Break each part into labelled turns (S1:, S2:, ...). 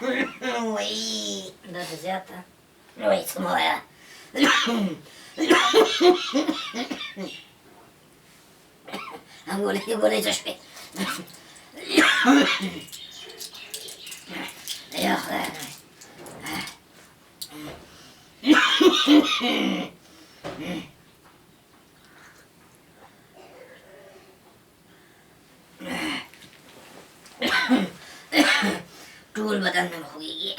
S1: وای دا د زیاته وای څه مه وایه ګولۍ څه شوې یا خدای ټول بدن مې خوږېږي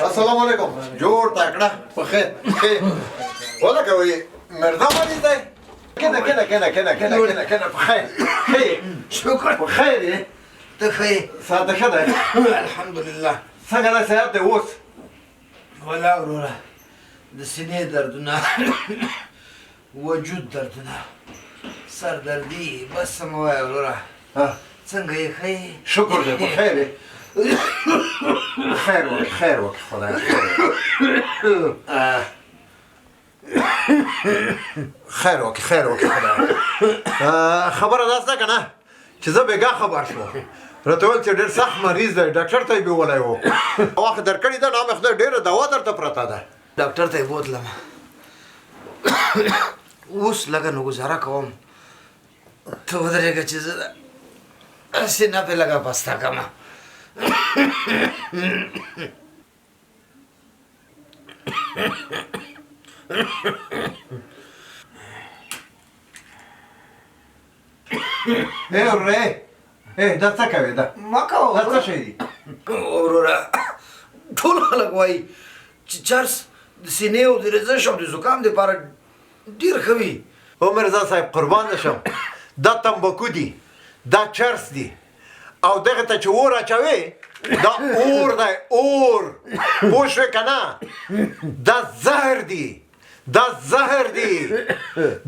S2: السلام علیکم جوړ تکړه په خیر ولکه وایي مرزا مریض دی کنه په خیر
S3: شکر
S2: په خیر یې
S3: ته ښه یې
S2: ساعته ښه دی
S3: الحمدلله
S2: څنګه دی صحت دی اوس
S3: ولا وروره د سینې دردونه وجود دردونه سردردي بس څه مه وایه وروره څنګه یې ښه یې
S2: شکر دی په خیر یې خیر وکړي خدای خیر وکړي خدای خبره داسې ده که نه چې زه بېګا خبر شوم راته ویل چې ډېر سخت مریض دی ډاکټر ته یې بیولی و وخت درکړې ده نامې خدای ډېره دوا درته پرته ده
S3: ډاکټر ته یې بوتلم اوس لږه نو ګزاره کوم ته ودرېږه چې زه سینه پې لږه پسته کړمه
S2: ورورې دا څه کوې دا
S3: مه کوه
S2: دا څه شی دي
S3: وروره ټول خلک وایي چې چرس د سینې او د رزش او د زکام دپاره ډېر ښه وي
S2: او مرزا صاحب قربان دې شم دا تمباکو دي دا چرس دي او دغه ته چې اور اچوې دا اور دی اور پوه شوې که نه دا زهر دي دا زهر دي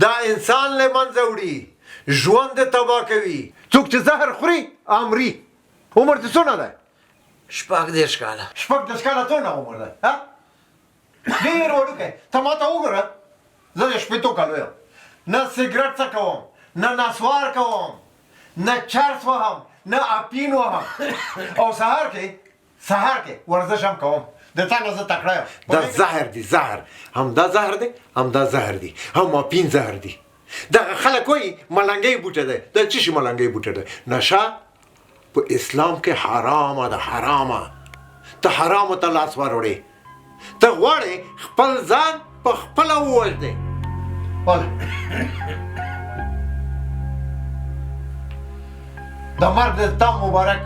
S2: دا انسان له منځه وړي ژوند یې تباه کوي څوک چې زهر خوري امري عمر دې څونه دی
S3: شپږ دېرش کاله
S2: شپږ دېرش کاله څونه عمر دی ډېر وړوکی ته ما ته وګوره زه د شپېتو کالو یم نه سګرټ څکوم نه نسوار کوم نه چرس وهم نه اپین وهم او سهار کې ورزش هم کوم د تا نه زه تکړه یم دا زهر دی زهر همدا زهر دی همدا زهر دی هم اپین زهر دی دغه خلک وایي ملنګۍ بوټی دی دا څه شي ملنګۍ بوټی دی نشه په اسلام کې حرامه ده حرامه ته حرامو ته لاس وروړې ته غواړې خپل ځان په خپله ووژنې د مرګ د تا مبارک